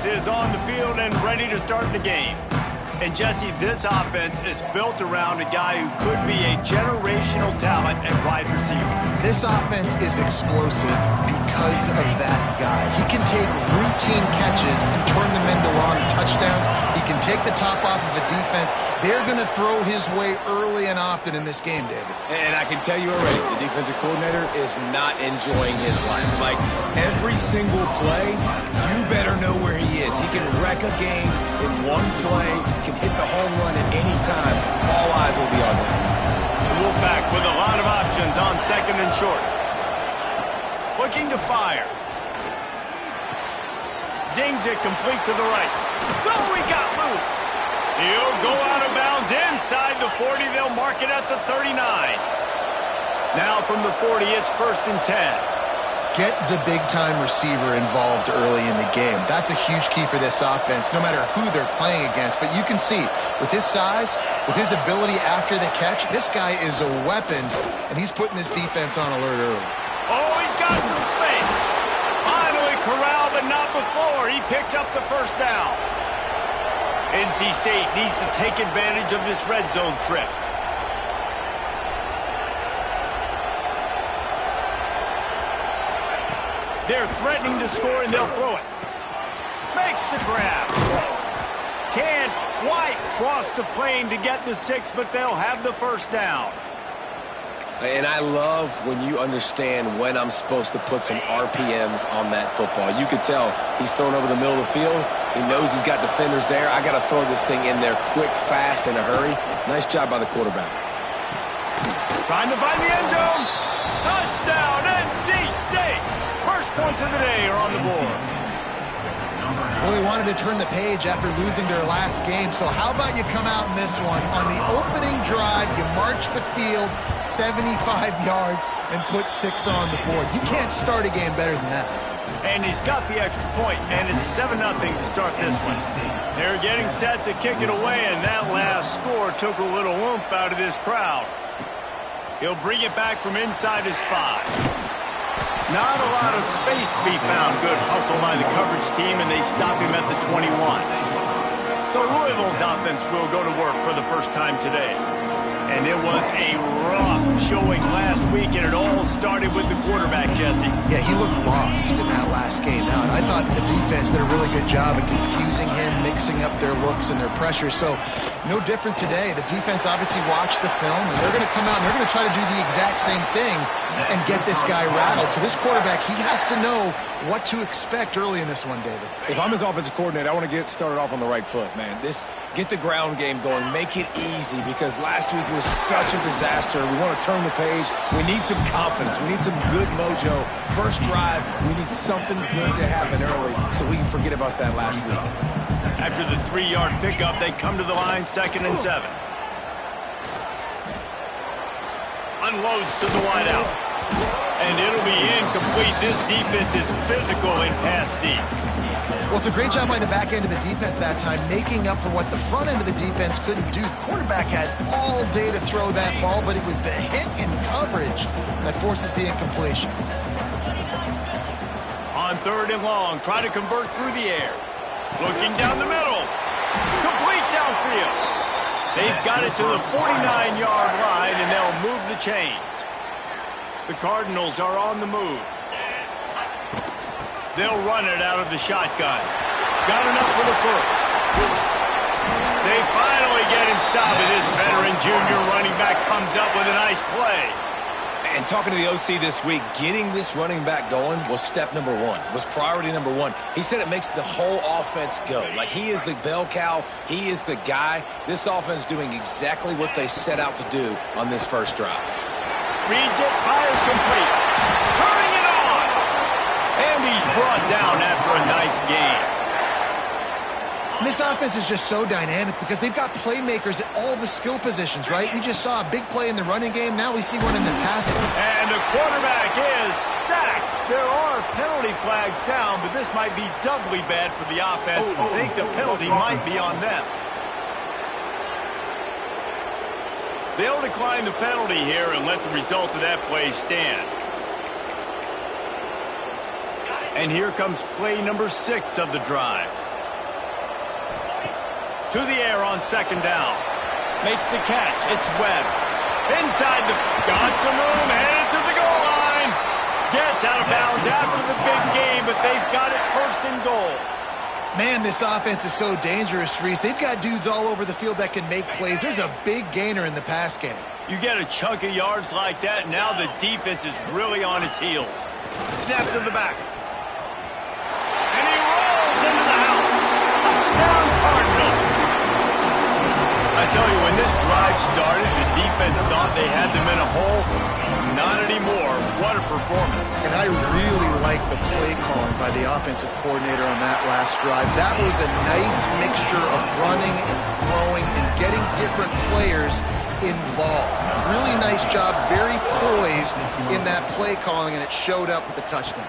offense is on the field and ready to start the game. And, Jesse, this offense is built around a guy who could be a generational talent at wide receiver. This offense is explosive because of that guy. He can take routine catches and turn them into long touchdowns. He can take the top off of a defense. They're going to throw his way early and often in this game, David. And I can tell you already, the defensive coordinator is not enjoying his life. Like, every single play, you better know where he is. He can wreck a game in one play, can hit the home run at any time. All eyes will be on him. The Wolfpack with a lot of options on second and short. Looking to fire. Zings it complete to the right. Oh, he got loose. He'll go out of bounds inside the 40. They'll mark it at the 39. Now from the 40, it's 1st and 10. Get the big-time receiver involved early in the game. That's a huge key for this offense, no matter who they're playing against. But you can see, with his size, with his ability after the catch, this guy is a weapon, and he's putting this defense on alert early. Oh, he's got some space. Finally corralled, but not before. He picked up the first down. NC State needs to take advantage of this red zone trip. They're threatening to score, and they'll throw it. Makes the grab. Can't quite cross the plane to get the 6, but they'll have the first down. And I love when you understand when I'm supposed to put some RPMs on that football. You could tell he's throwing over the middle of the field. He knows he's got defenders there. I got to throw this thing in there quick, fast, in a hurry. Nice job by the quarterback. Trying to find the end zone. Touchdown, NC State. First points of the day are on the board. Well, they wanted to turn the page after losing their last game, so how about you come out in this one? On the opening drive, you march the field 75 yards and put 6 on the board. You can't start a game better than that. And he's got the extra point, and it's 7-0 to start this one. They're getting set to kick it away, and that last score took a little oomph out of this crowd. He'll bring it back from inside his 5. Not a lot of space to be found. Good hustle by the coverage team, and they stop him at the 21. So Louisville's offense will go to work for the first time today. And it was a rough showing last week, and it all started with the quarterback, Jesse. Yeah, he looked lost in that last game out. I thought the defense did a really good job of confusing him, mixing up their looks and their pressure. So no different today. The defense obviously watched the film, and they're going to come out and they're going to try to do the exact same thing and get this guy rattled. So this quarterback, he has to know what to expect early in this one, David. If I'm his offensive coordinator, I want to get started off on the right foot, man. Get the ground game going. Make it easy, because last week was such a disaster. We want to turn the page. We need some confidence. We need some good mojo. First drive, we need something good to happen early so we can forget about that last week. After the 3-yard pickup, they come to the line, 2nd and 7. Unloads to the wideout. And it'll be incomplete. This defense is physical and pass deep. Well, it's a great job by the back end of the defense that time, making up for what the front end of the defense couldn't do. The quarterback had all day to throw that ball, but it was the hit in coverage that forces the incompletion. On 3rd and long, try to convert through the air. Looking down the middle. Complete downfield. They've got it to the 49-yard line, and they'll move the chains. The Cardinals are on the move. They'll run it out of the shotgun. Got enough for the first. They finally get him stopped, and this veteran junior running back comes up with a nice play. And talking to the OC this week, getting this running back going was step number 1, was priority number 1. He said it makes the whole offense go. Like, he is the bell cow. He is the guy. This offense doing exactly what they set out to do on this first drive. Reads it, fires complete. Turning it on. And he's brought down after a nice game. And this offense is just so dynamic because they've got playmakers at all the skill positions, right? We just saw a big play in the running game. Now we see one in the passing. And the quarterback is sacked. There are penalty flags down, but this might be doubly bad for the offense. I think the penalty might be on them. They'll decline the penalty here and let the result of that play stand. And here comes play number 6 of the drive. To the air on second down. Makes the catch. It's Webb. Inside the... Got some room. Headed to the goal line. Gets out of bounds after the big game, but they've got it first and goal. Man, this offense is so dangerous, Reese. They've got dudes all over the field that can make plays. There's a big gainer in the pass game. You get a chunk of yards like that, now the defense is really on its heels. Snap to the back. And he rolls into the house. Touchdown, Cardinals. I tell you, when this drive started, the defense thought they had them in a hole. Not anymore. What a performance. And I really like the play calling by the offensive coordinator on that last drive. That was a nice mixture of running and throwing and getting different players involved. Really nice job, very poised in that play calling, and it showed up with a touchdown.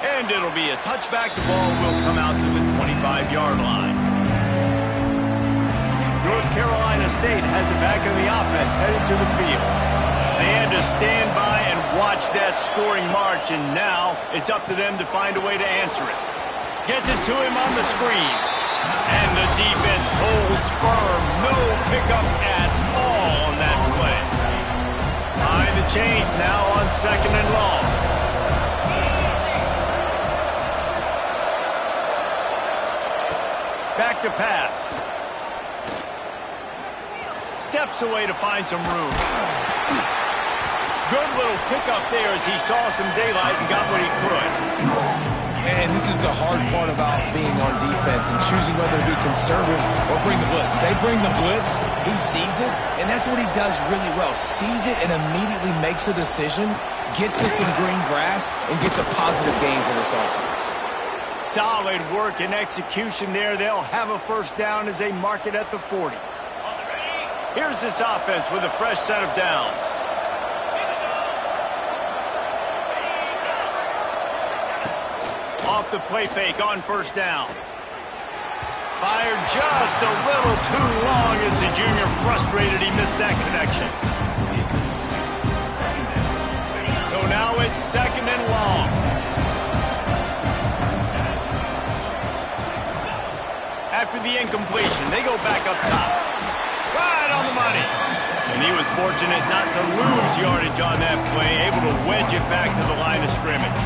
And it'll be a touchback. The ball will come out to the 25-yard line. North Carolina State has it back in the offense, headed to the field. They had to stand by and watch that scoring march, and now it's up to them to find a way to answer it. Gets it to him on the screen. And the defense holds firm. No pickup at all on that play. Behind the chains now on second and long. Back to pass. Steps away to find some room. Good little pickup there as he saw some daylight and got what he could. Man, this is the hard part about being on defense and choosing whether to be conservative or bring the blitz. They bring the blitz, he sees it, and that's what he does really well. Sees it and immediately makes a decision, gets to some green grass, and gets a positive gain for this offense. Solid work and execution there. They'll have a first down as they mark it at the 40. Here's this offense with a fresh set of downs. Off the play fake on first down. Fired just a little too long as the junior frustrated he missed that connection. So now it's second and long. After the incompletion, they go back up top. Right on the money. And he was fortunate not to lose yardage on that play, able to wedge it back to the line of scrimmage.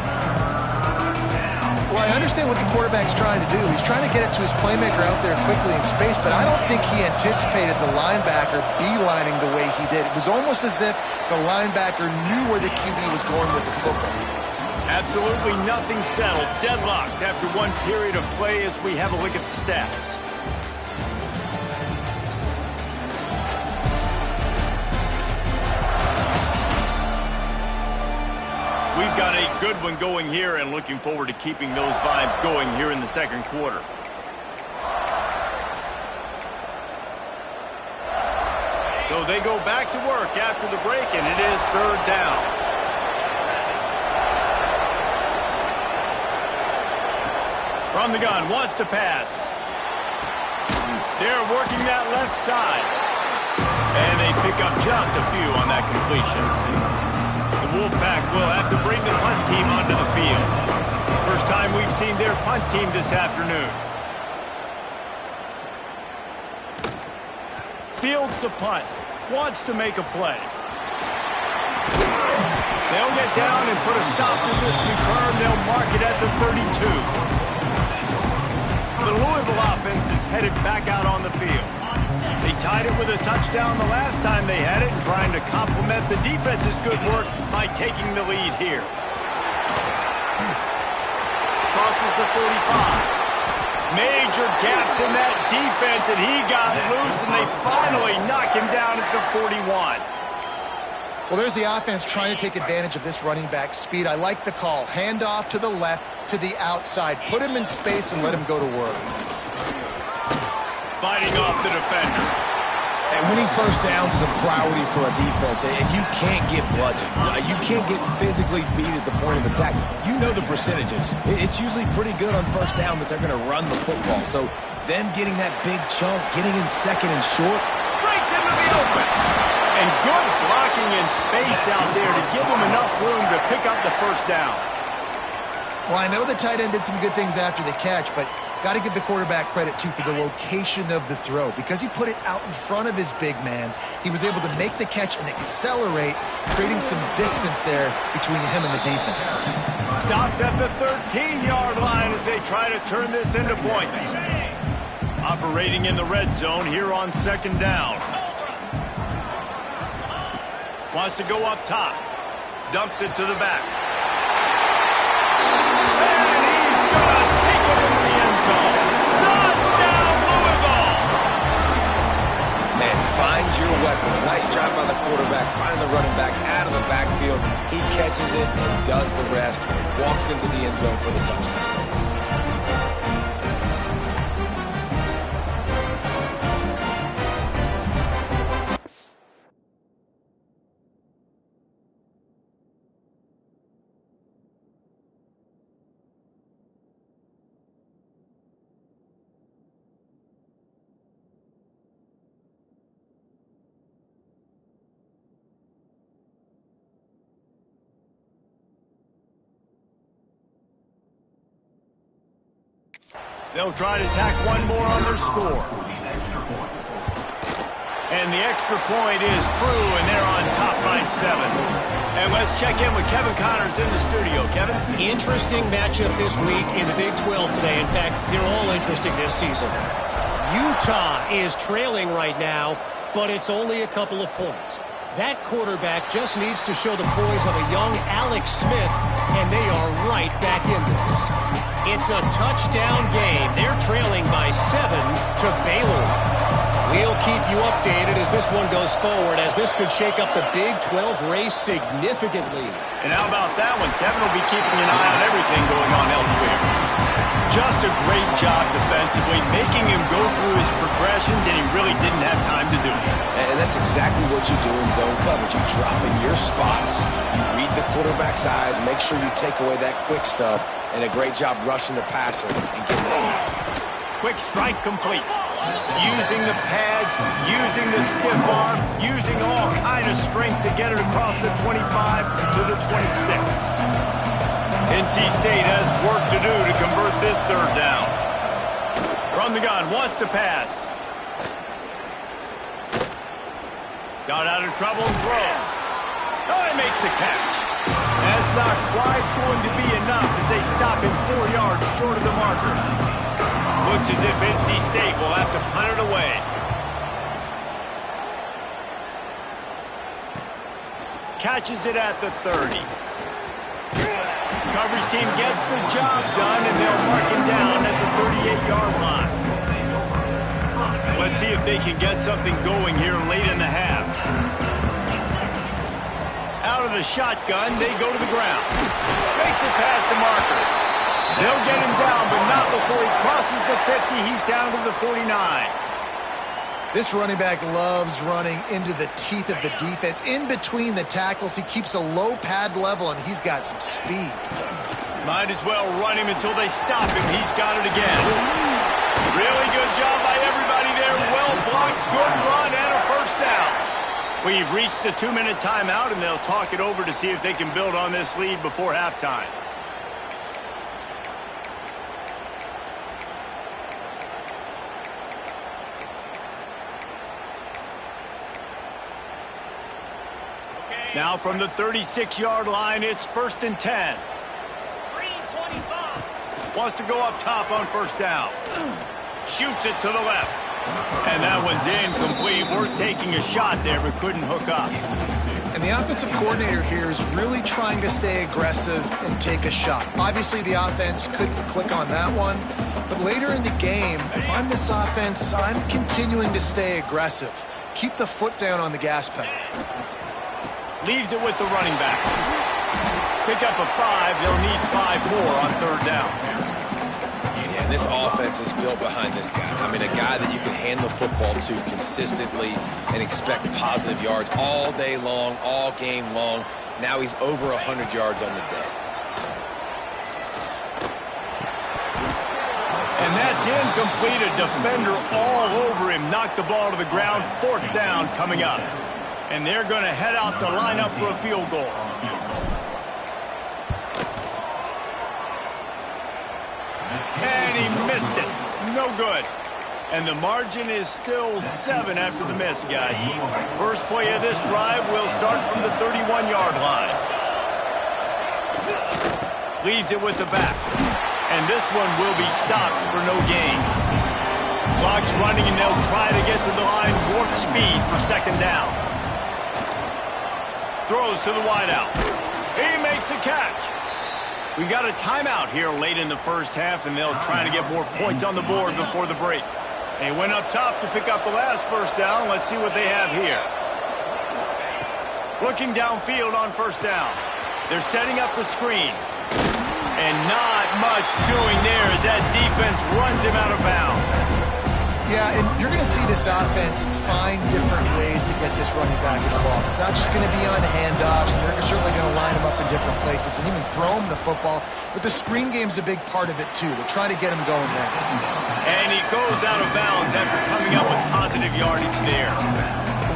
Well, I understand what the quarterback's trying to do. He's trying to get it to his playmaker out there quickly in space, but I don't think he anticipated the linebacker beelining the way he did. It was almost as if the linebacker knew where the QB was going with the football. Absolutely nothing settled. Deadlocked after one period of play as we have a look at the stats. We've got a good one going here and looking forward to keeping those vibes going here in the second quarter. So they go back to work after the break, and it is third down. From the gun, wants to pass. They're working that left side. And they pick up just a few on that completion. Wolfpack will have to bring the punt team onto the field. First time we've seen their punt team this afternoon. Fields the punt. Wants to make a play. They'll get down and put a stop to this return. They'll mark it at the 32. The Louisville offense is headed back out on the field. They tied it with a touchdown the last time they had it and trying to complement the defense's good work by taking the lead here. Crosses the 45. Major gaps in that defense, and he got loose, and they finally knock him down at the 41. Well, there's the offense trying to take advantage of this running back speed. I like the call. Hand off to the left, to the outside. Put him in space and let him go to work. Fighting off the defender. And winning first downs is a priority for a defense, and you can't get bludgeoned. You can't get physically beat at the point of attack. You know the percentages. It's usually pretty good on first down that they're going to run the football. So them getting that big chunk, getting in second and short. Breaks into the open. And good blocking in space out there to give them enough room to pick up the first down. Well, I know the tight end did some good things after the catch, but got to give the quarterback credit, too, for the location of the throw. Because he put it out in front of his big man, he was able to make the catch and accelerate, creating some distance there between him and the defense. Stopped at the 13-yard line as they try to turn this into points. Operating in the red zone here on second down. Wants to go up top. Dumps it to the back. And he's going to take it into the end zone. Touchdown, Louisville! Man, find your weapons. Nice job by the quarterback. Find the running back out of the backfield. He catches it and does the rest. Walks into the end zone for the touchdown. They'll try to tack one more on their score. And the extra point is true, and they're on top by 7. And let's check in with Kevin Connors in the studio. Kevin? Interesting matchup this week in the Big 12 today. In fact, they're all interesting this season. Utah is trailing right now, but it's only a couple of points. That quarterback just needs to show the poise of a young Alex Smith, and they are right back in this. It's a touchdown game. They're trailing by 7 to Baylor. We'll keep you updated as this one goes forward, as this could shake up the Big 12 race significantly. And how about that one? Kevin will be keeping an eye on everything going on elsewhere. Just a great job defensively, making him go through his progressions, and he really didn't have time to do it. And that's exactly what you do in zone coverage. You drop in your spots. You read the quarterback's eyes, make sure you take away that quick stuff, and a great job rushing the passer and getting the sack. Quick strike complete. Using the pads, using the stiff arm, using all kind of strength to get it across the 25 to the 26. NC State has work to do to convert this third down. From the gun, wants to pass. Got out of trouble and throws. Oh, he makes the catch. That's not quite going to be enough as they stop him 4 yards short of the marker. Looks as if NC State will have to punt it away. Catches it at the 30. Coverage team gets the job done, and they'll mark him down at the 38-yard line. Let's see if they can get something going here late in the half. Out of the shotgun, they go to the ground. Makes it past the marker. They'll get him down, but not before he crosses the 50. He's down to the 49. This running back loves running into the teeth of the defense. In between the tackles, he keeps a low pad level, and he's got some speed. Might as well run him until they stop him. He's got it again. Really good job by everybody there. Well blocked, good run, and a first down. We've reached the 2-minute timeout, and they'll talk it over to see if they can build on this lead before halftime. Now from the 36-yard line, it's 1st and 10. 3:25. Wants to go up top on first down. Shoots it to the left. And that one's incomplete. Worth taking a shot there, but couldn't hook up. And the offensive coordinator here is really trying to stay aggressive and take a shot. Obviously, the offense couldn't click on that one. But later in the game, if I'm this offense, I'm continuing to stay aggressive. Keep the foot down on the gas pedal. Leaves it with the running back. Pick up a 5. They'll need 5 more on third down. Yeah, and this offense is built behind this guy. I mean, a guy that you can hand the football to consistently and expect positive yards all day long, all game long. Now he's over 100 yards on the day. And that's incomplete. A defender all over him. Knocked the ball to the ground. 4th down coming up. And they're going to head out to line up for a field goal. And he missed it. No good. And the margin is still 7 after the miss, guys. First play of this drive will start from the 31-yard line. Leaves it with the back. And this one will be stopped for no gain. Clock's running, and they'll try to get to the line warp speed for second down. Throws to the wideout. He makes the catch. We got a timeout here late in the first half, and they'll try to get more points on the board before the break. They went up top to pick up the last first down. Let's see what they have here. Looking downfield on first down. They're setting up the screen. And not much doing there as that defense runs him out of bounds. Yeah, and you're going to see this offense find different ways to get this running back involved. It's not just going to be on handoffs, and they're certainly going to line him up in different places and even throw him the football. But the screen game's a big part of it, too. They're trying to get him going there. And he goes out of bounds after coming up with positive yardage there.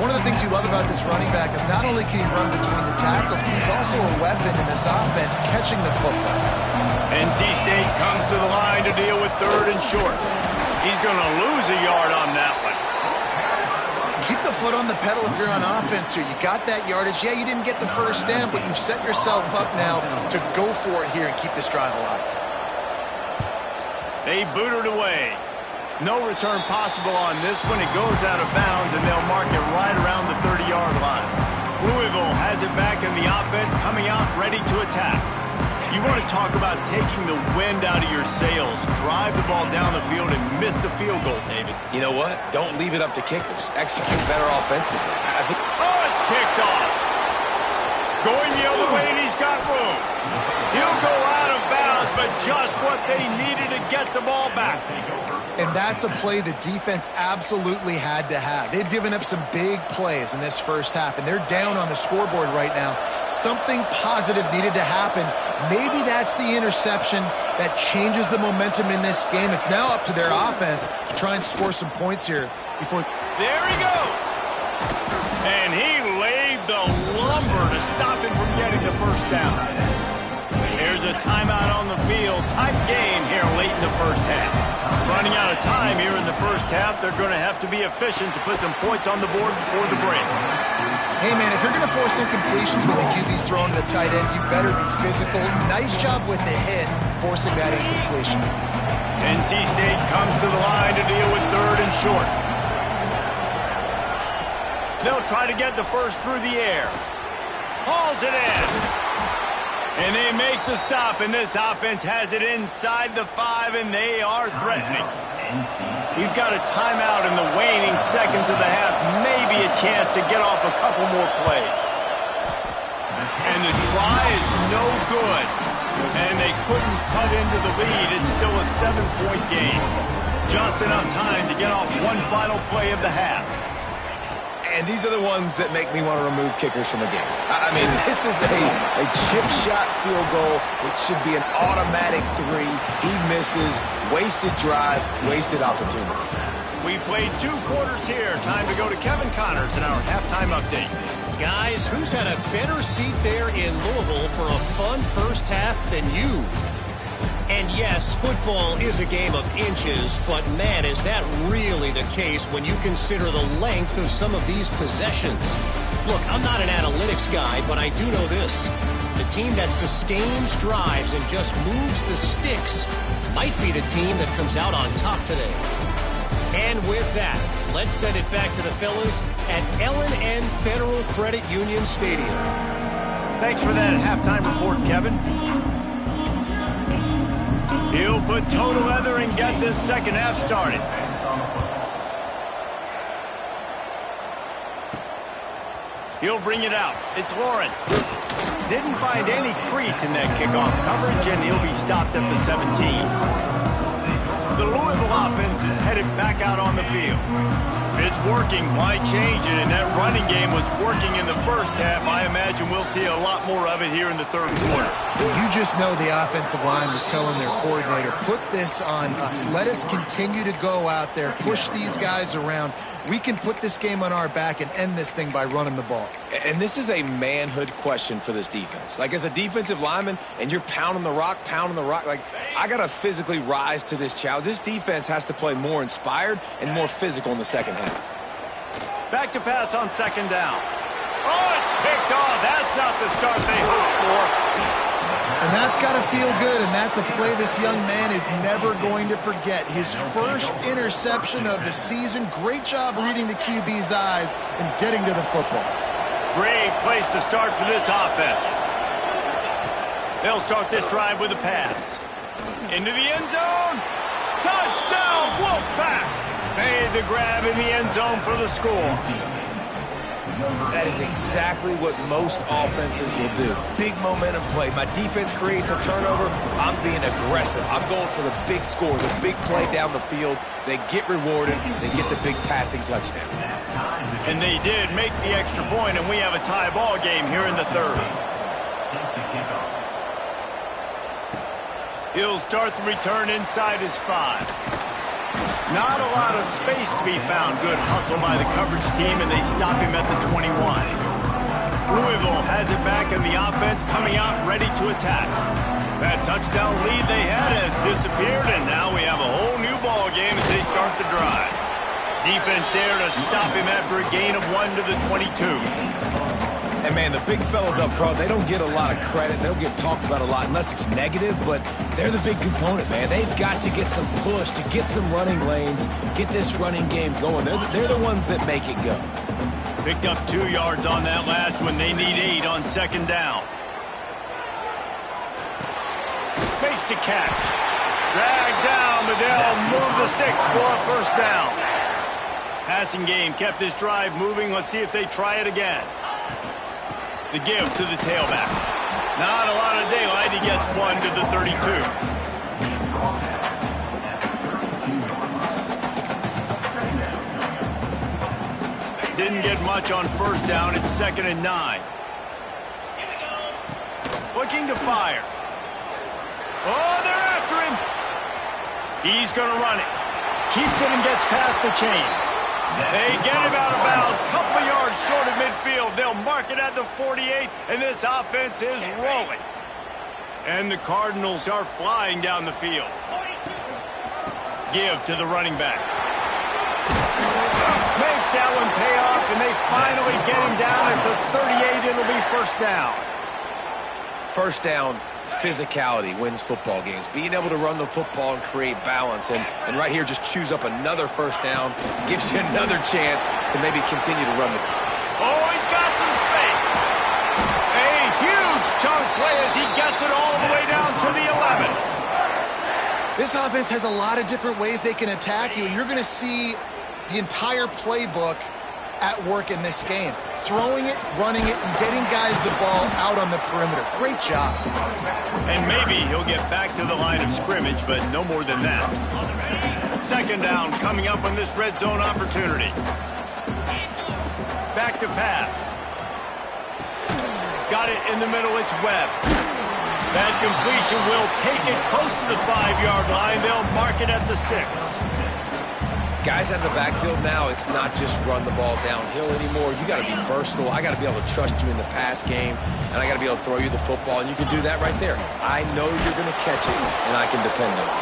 One of the things you love about this running back is not only can he run between the tackles, but he's also a weapon in this offense catching the football. NC State comes to the line to deal with third and short. He's going to lose a yard on that one. Keep the foot on the pedal if you're on offense here. You got that yardage. Yeah, you didn't get the first down, but you've set yourself up now to go for it here and keep this drive alive. They boot it away. No return possible on this one. It goes out of bounds, and they'll mark it right around the 30-yard line. Louisville has it back in the offense, coming out ready to attack. You want to talk about taking the wind out of your sails. Drive the ball down the field and miss the field goal, David. You know what? Don't leave it up to kickers. Execute better offensively. Oh, it's picked off. Going the other way, and he's got room. He'll go out of bounds, but just what they needed to get the ball back. And that's a play the defense absolutely had to have. They've given up some big plays in this first half, and they're down on the scoreboard right now. Something positive needed to happen. Maybe that's the interception that changes the momentum in this game. It's now up to their offense to try and score some points here before. There he goes. And he laid the lumber to stop him from getting the first down. There's a timeout on the field. Tight game here late in the first half. Running out of time here in the first half. They're going to have to be efficient to put some points on the board before the break. Hey, man, if you're going to force incompletions when the QB's throwing to the tight end, you better be physical. Nice job with the hit, forcing that incompletion. NC State comes to the line to deal with third and short. They'll try to get the first through the air. Hauls it in. And they make the stop, and this offense has it inside the 5, and they are threatening. We've got a timeout in the waning seconds of the half, maybe a chance to get off a couple more plays. And the try is no good, and they couldn't cut into the lead. It's still a 7-point game. Just enough time to get off one final play of the half. And these are the ones that make me want to remove kickers from a game. I mean, this is a chip shot field goal. It should be an automatic 3. He misses. Wasted drive, wasted opportunity. We played 2 quarters here. Time to go to Kevin Connors in our halftime update. Guys, who's had a better seat there in Louisville for a fun first half than you? And yes, football is a game of inches, but man, is that really the case when you consider the length of some of these possessions. Look, I'm not an analytics guy, but I do know this. The team that sustains drives and just moves the sticks might be the team that comes out on top today. And with that, let's send it back to the fellas at L&N Federal Credit Union Stadium. Thanks for that halftime report, Kevin. He'll put toe to leather and get this second half started. He'll bring it out. It's Lawrence. Didn't find any crease in that kickoff coverage, and he'll be stopped at the 17. The Louisville offense is headed back out on the field. If it's working, why change it? And that running game was working in the first half. I imagine we'll see a lot more of it here in the third quarter. You just know the offensive line was telling their coordinator, put this on us. Let us continue to go out there, push these guys around. We can put this game on our back and end this thing by running the ball. And this is a manhood question for this defense. Like, as a defensive lineman, and you're pounding the rock, like, I got to physically rise to this challenge. This defense has to play more inspired and more physical in the second half. Back to pass on second down. Oh, it's picked off. That's not the start they hoped for. And that's got to feel good, and that's a play this young man is never going to forget. His first interception of the season. Great job reading the QB's eyes and getting to the football. Great place to start for this offense. They'll start this drive with a pass. Into the end zone. Touchdown, Wolfpack! Made the grab in the end zone for the score. That is exactly what most offenses will do. Big momentum play. My defense creates a turnover. I'm being aggressive. I'm going for the big score, the big play down the field. They get rewarded. They get the big passing touchdown. And they did make the extra point, and we have a tie ball game here in the third. He'll start the return inside his 5. Not a lot of space to be found. Good hustle by the coverage team, and they stop him at the 21. Louisville has it back, and the offense coming out ready to attack. That touchdown lead they had has disappeared, and now we have a whole new ball game as they start the drive. Defense there to stop him after a gain of 1 to the 22. And, man, the big fellas up front, they don't get a lot of credit. They don't get talked about a lot unless it's negative, but they're the big component, man. They've got to get some push, to get some running lanes, get this running game going. They're the ones that make it go. Picked up 2 yards on that last one. They need 8 on second down. Makes the catch. Dragged down, but they'll move the sticks for a first down. Passing game kept this drive moving. Let's see if they try it again. The give to the tailback. Not a lot of daylight. He gets 1 to the 32. Didn't get much on first down. It's 2nd and 9. Looking to fire. Oh, they're after him. He's going to run it. Keeps it and gets past the chains. They get him out of bounds, couple of yards short of midfield. They'll mark it at the 48, and this offense is rolling. And the Cardinals are flying down the field. Give to the running back. Makes that one pay off, and they finally get him down at the 38. It'll be first down. First down, physicality wins football games. Being able to run the football and create balance. And right here, just choose up another first down. Gives you another chance to maybe continue to run the ball. Oh, he's got some space. A huge chunk play as he gets it all the way down to the 11. This offense has a lot of different ways they can attack you, and you're going to see the entire playbook at work in this game. Throwing it, running it, and getting guys the ball out on the perimeter. Great job. And maybe he'll get back to the line of scrimmage, but no more than that. Second down coming up on this red zone opportunity. Back to pass. Got it in the middle, it's Webb. That completion will take it close to the 5-yard line. They'll mark it at the 6. Guys out of the backfield now, it's not just run the ball downhill anymore. You got to be versatile. I got to be able to trust you in the pass game, and I got to be able to throw you the football, and you can do that right there. I know you're going to catch it, and I can depend on it.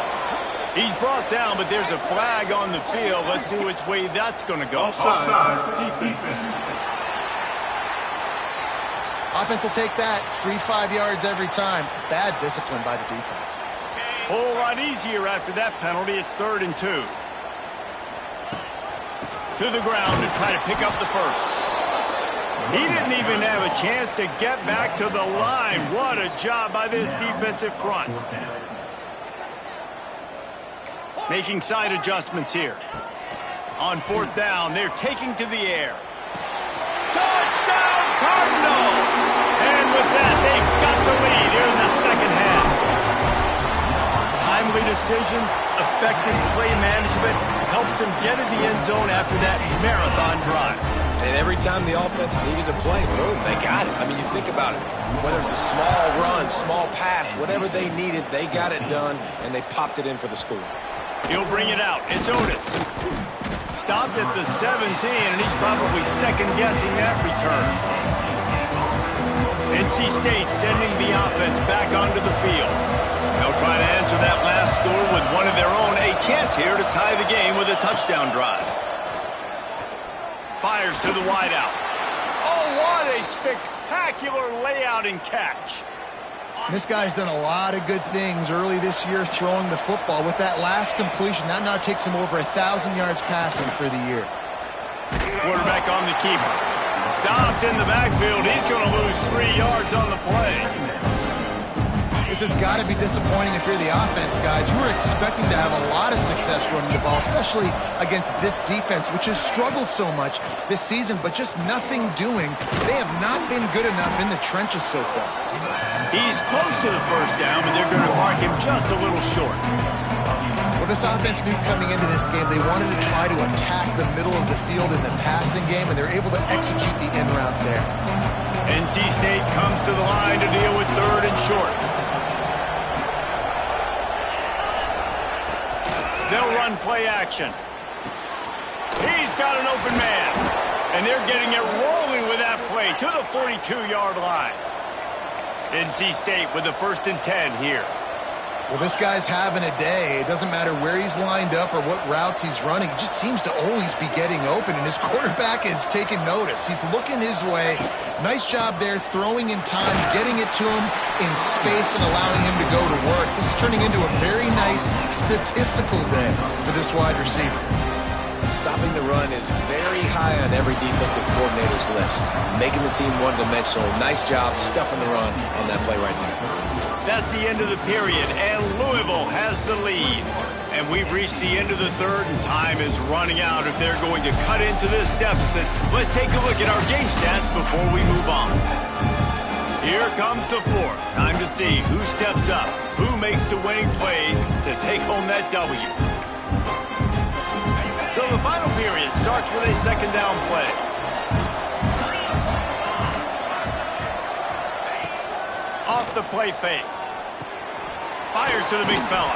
He's brought down, but there's a flag on the field. Let's see which way that's going to go. Offside, defense. Offense will take that. Free 5 yards every time. Bad discipline by the defense. Whole lot easier after that penalty. It's 3rd and 2. To the ground to try to pick up the first. He didn't even have a chance to get back to the line. What a job by this defensive front. Making side adjustments here. On 4th down, they're taking to the air. Touchdown, Cardinals! And with that, they've got the lead here in the second half. Time timely decisions, effective play management helps them get in the end zone after that marathon drive. And every time the offense needed to play, boom, they got it. I mean, you think about it. Whether it's a small run, small pass, whatever they needed, they got it done, and they popped it in for the score. He'll bring it out. It's Otis. Stopped at the 17, and he's probably second-guessing that return. NC State sending the offense back onto the field. They'll try to answer that last score with one of their own. A chance here to tie the game with a touchdown drive. Fires to the wideout. Oh, what a spectacular layout and catch. This guy's done a lot of good things early this year throwing the football. With that last completion, that now takes him over 1,000 yards passing for the year. Quarterback on the keeper. Stopped in the backfield. He's going to lose 3 yards on the play. This has got to be disappointing if you're the offense, guys. You were expecting to have a lot of success running the ball, especially against this defense, which has struggled so much this season, but just nothing doing. They have not been good enough in the trenches so far. He's close to the first down, but they're going to mark him just a little short. Well, this offense knew coming into this game they wanted to try to attack the middle of the field in the passing game, and they're able to execute the in route there. NC State comes to the line to deal with third and short. They'll run play action. He's got an open man. And they're getting it rolling with that play to the 42-yard line. NC State with the 1st and 10 here. Well, this guy's having a day. It doesn't matter where he's lined up or what routes he's running. He just seems to always be getting open, and his quarterback is taking notice. He's looking his way. Nice job there throwing in time, getting it to him in space and allowing him to go to work. This is turning into a very nice statistical day for this wide receiver. Stopping the run is very high on every defensive coordinator's list. Making the team one-dimensional. Nice job stuffing the run on that play right there. That's the end of the period, and Louisville has the lead. And we've reached the end of the third, and time is running out if they're going to cut into this deficit. Let's take a look at our game stats before we move on. Here comes the fourth. Time to see who steps up, who makes the winning plays to take home that W. So the final period starts with a second down play. Off the play fake. Fires to the big fella.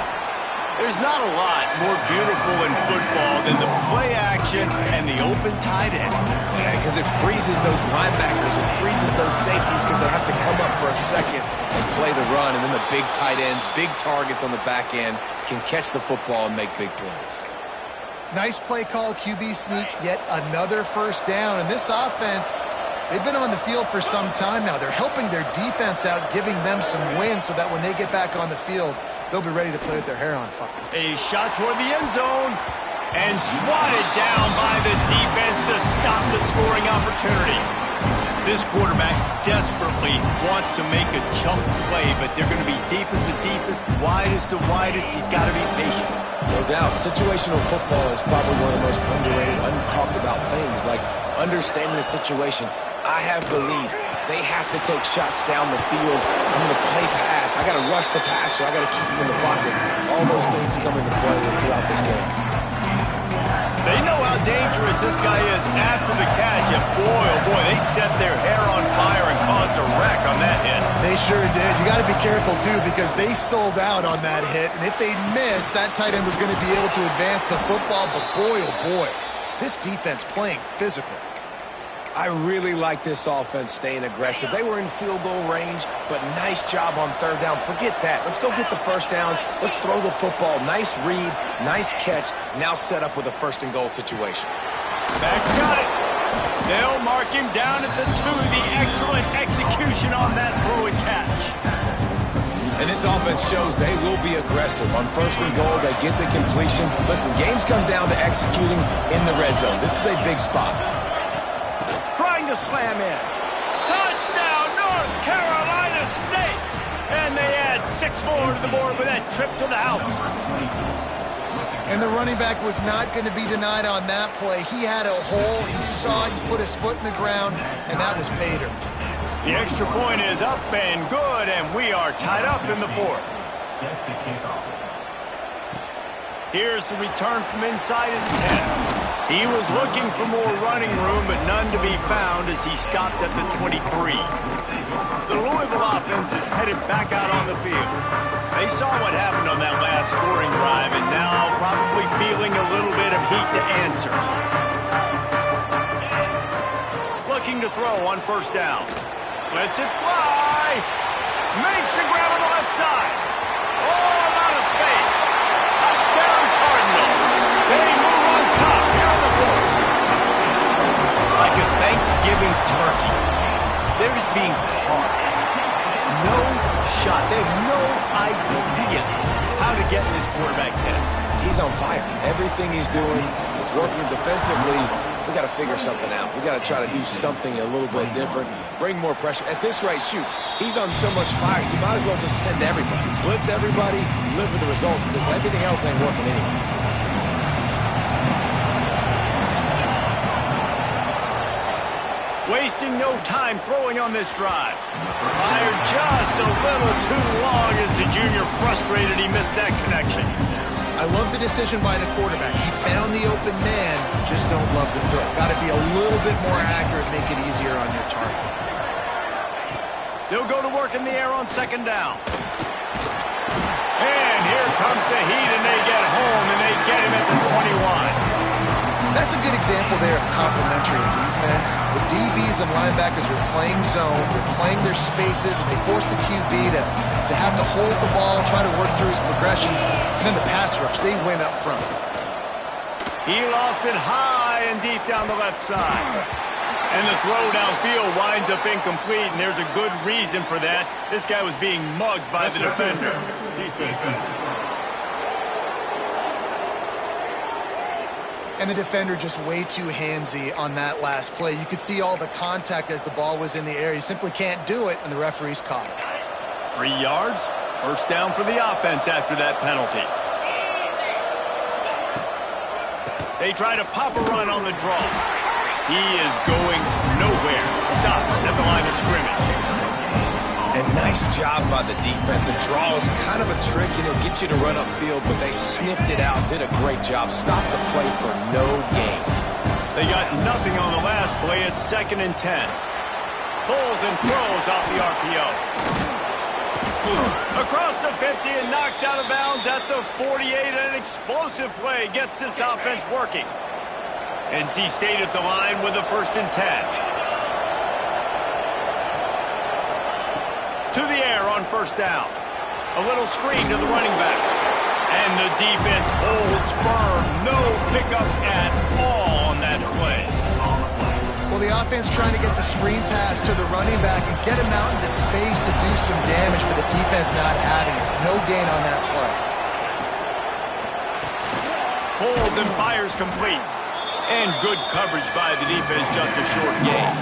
There's not a lot more beautiful in football than the play action and the open tight end. Yeah, because it freezes those linebackers. It freezes those safeties because they have to come up for a second and play the run. And then the big tight ends, big targets on the back end can catch the football and make big plays. Nice play call, QB sneak, yet another first down. And this offense, they've been on the field for some time now. They're helping their defense out, giving them some wins so that when they get back on the field, they'll be ready to play with their hair on fire. A shot toward the end zone and swatted down by the defense to stop the scoring opportunity. This quarterback desperately wants to make a chunk play, but they're going to be deepest to deepest, widest to widest. He's got to be patient. No doubt. Situational football is probably one of the most underrated, untalked about things, like understanding the situation. I have belief they have to take shots down the field. I'm going to play pass. I got to rush the passer. I got to keep him in the pocket. All those things come into play throughout this game. They know how dangerous this guy is after the catch, and boy, oh boy, they set their hair on fire and caused a wreck on that hit. They sure did. You got to be careful, too, because they sold out on that hit, and if they missed, that tight end was going to be able to advance the football, but boy, oh boy, this defense playing physical. I really like this offense staying aggressive. They were in field goal range, but nice job on third down. Forget that. Let's go get the first down. Let's throw the football. Nice read, nice catch. Now set up with a first and goal situation. Back's got it. They'll mark him down at the 2. The excellent execution on that throw and catch. And this offense shows they will be aggressive. On first and goal, they get the completion. Listen, games come down to executing in the red zone. This is a big spot. Trying to slam in. Touchdown, North Carolina State! And they add 6 more to the board with that trip to the house. And the running back was not going to be denied on that play. He had a hole, he saw it, he put his foot in the ground, and that was paid him. The extra point is up and good, and we are tied up in the 4th. Here's the return from inside his 10. He was looking for more running room, but none to be found as he stopped at the 23. The Louisville offense is headed back out on the field. They saw what happened on that last scoring drive, and now probably feeling a little bit of heat to answer. Looking to throw on first down. Lets it fly. Makes the grab on the left side. All out of space. Touchdown Cardinals. They move on top here on the fourth. Like a Thanksgiving turkey. They're just being caught. No shot. They have no idea how to get in this quarterback's head. He's on fire. Everything he's doing is working defensively. We got to figure something out. We got to try to do something a little bit different. Bring more pressure. At this rate, shoot, he's on so much fire, you might as well just send everybody. Blitz everybody, live with the results, because everything else ain't working anyways. Wasting no time throwing on this drive. Fired just a little too long as the junior frustrated he missed that connection. I love the decision by the quarterback. He found the open man, just don't love the throw. Got to be a little bit more accurate, make it easier on your target. They'll go to work in the air on second down. And here comes the heat, and they get home, and they get him at the 21. That's a good example there of complementary defense. The DBs and linebackers are playing zone, they're playing their spaces, and they force the QB to have to hold the ball, try to work through his progressions, and then the pass rush, they win up front. He lost it high and deep down the left side. And the throw downfield winds up incomplete, and there's a good reason for that. This guy was being mugged by the defender. And the defender just way too handsy on that last play. You could see all the contact as the ball was in the air. You simply can't do it, and the referee's caught it. 3 yards, first down for the offense after that penalty. They try to pop a run on the draw. He is going nowhere. Stop at the line of scrimmage. And nice job by the defense. A draw is kind of a trick, and it'll get you to run upfield, but they sniffed it out, did a great job. Stopped the play for no gain. They got nothing on the last play. It's 2nd and 10. Pulls and throws off the RPO. Across the 50 and knocked out of bounds at the 48. An explosive play gets this offense working. NC State at the line with a 1st and 10. To the air on first down. A little screen to the running back. And the defense holds firm. No pickup at all on that play. Well, the offense trying to get the screen pass to the running back and get him out into space to do some damage, but the defense not having it. No gain on that play. Pulls and fires complete. And good coverage by the defense, just a short gain.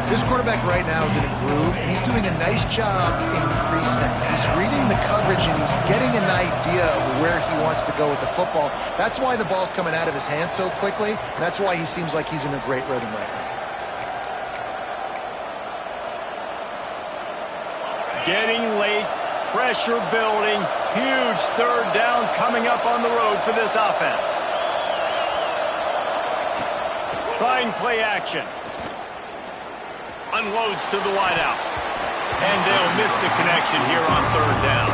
This quarterback right now is in a groove, and he's doing a nice job increasing it. He's reading the coverage, and he's getting an idea of where he wants to go with the football. That's why the ball's coming out of his hands so quickly, and that's why he seems like he's in a great rhythm right now. Getting late, pressure building, huge 3rd down coming up on the road for this offense. Trying play action. Unloads to the wideout. And they'll miss the connection here on 3rd down.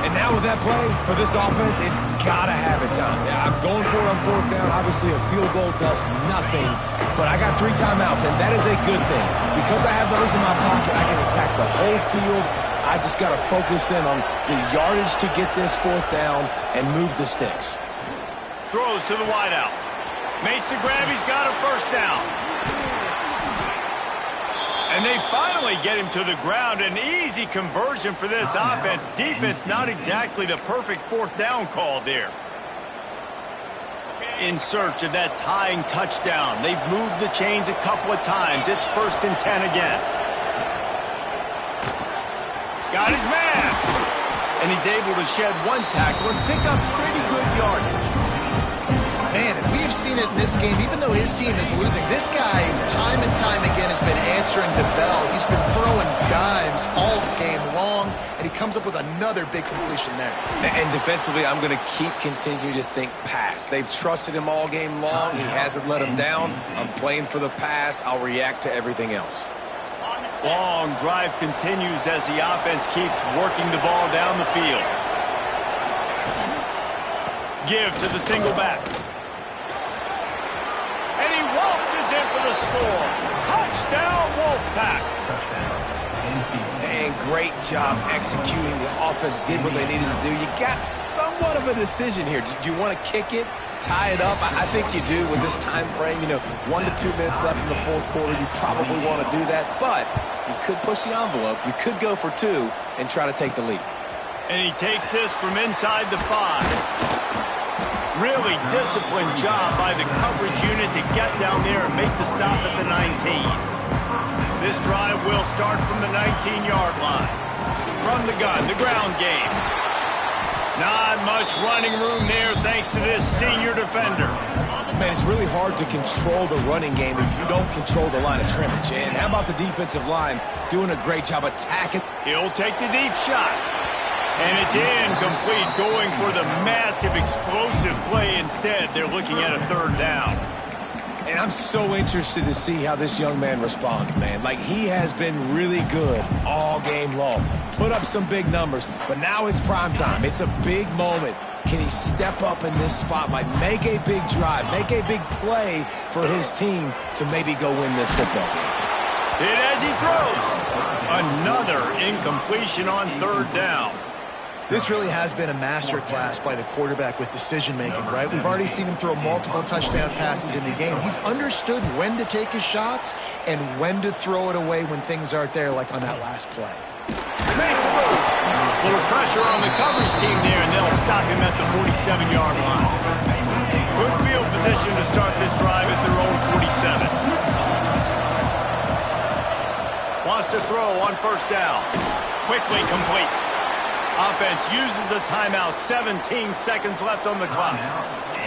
And now with that play, for this offense, it's got to have it, Tom. Yeah, I'm going for it on 4th down. Obviously, a field goal does nothing. But I got 3 timeouts, and that is a good thing. Because I have those in my pocket, I can attack the whole field. I just got to focus in on the yardage to get this 4th down and move the sticks. Throws to the wideout. Makes the grab. He's got a 1st down. And they finally get him to the ground. An easy conversion for this offense. Defense not exactly the perfect 4th down call there. In search of that tying touchdown. They've moved the chains a couple of times. It's 1st and 10 again. Got his man. And he's able to shed 1 tackle and pick up pretty good yardage. Man, and we have seen fortunate in this game, even though his team is losing, this guy, time and time again, has been answering the bell. He's been throwing dimes all game long, and he comes up with another big completion there. And defensively, I'm going to continue to think pass. They've trusted him all game long. He hasn't let him down. I'm playing for the pass. I'll react to everything else. Long drive continues as the offense keeps working the ball down the field. Give to the single back. And he waltzes in for the score. Touchdown, Wolfpack. And great job executing. The offense did what they needed to do. You got somewhat of a decision here. Do you want to kick it, tie it up? I think you do with this time frame. 1 to 2 minutes left in the fourth quarter. You probably want to do that, but you could push the envelope. You could go for 2 and try to take the lead. And he takes this from inside the 5. Really disciplined job by the coverage unit to get down there and make the stop at the 19. This drive will start from the 19-yard line. From the gun, the ground game. Not much running room there thanks to this senior defender. Man, it's really hard to control the running game if you don't control the line of scrimmage. And how about the defensive line doing a great job attacking? He'll take the deep shot. And it's incomplete, going for the massive explosive play instead. They're looking at a 3rd down. And I'm so interested to see how this young man responds, man. Like, he has been really good all game long. Put up some big numbers, but now it's prime time. It's a big moment. Can he step up in this spotlight, make a big drive, make a big play for his team to maybe go win this football game? Hit as he throws. Another incompletion on 3rd down. This really has been a masterclass by the quarterback with decision-making, right? We've already seen him throw multiple touchdown passes in the game. He's understood when to take his shots and when to throw it away when things aren't there, like on that last play. Makes a move. Little pressure on the coverage team there, and they'll stop him at the 47-yard line. Good field position to start this drive at their own 47. Wants to throw on 1st down. Quickly complete. Offense uses a timeout. 17 seconds left on the clock.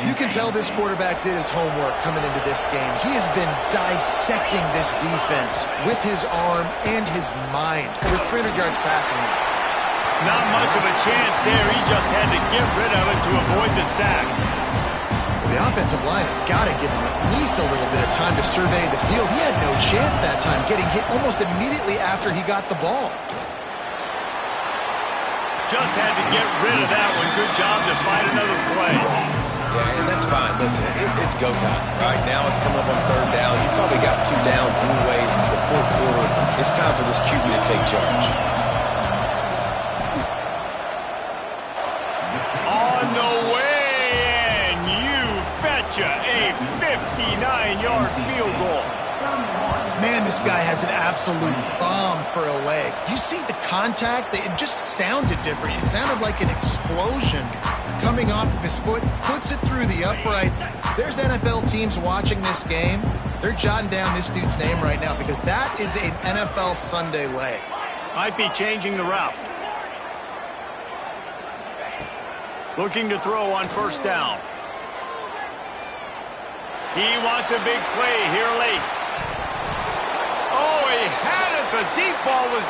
You can tell this quarterback did his homework coming into this game. He has been dissecting this defense with his arm and his mind. Over 300 yards passing. Not much of a chance there. He just had to get rid of it to avoid the sack. Well, the offensive line has got to give him at least a little bit of time to survey the field. He had no chance that time, getting hit almost immediately after he got the ball. Just had to get rid of that one. Good job to find another play. Yeah, and that's fine. Listen, it's go time. Right now it's coming up on 3rd down. You probably got 2 downs anyways. It's the 4th quarter. It's time for this QB to take charge. On the way, and you betcha, a 59-yard field goal. Man, this guy has an absolute bomb for a leg. You see the contact? It just sounded different. It sounded like an explosion coming off of his foot. Puts it through the uprights. There's NFL teams watching this game. They're jotting down this dude's name right now because that is an NFL Sunday leg. Might be changing the route. Looking to throw on 1st down. He wants a big play here late. Oh, he had it. The deep ball was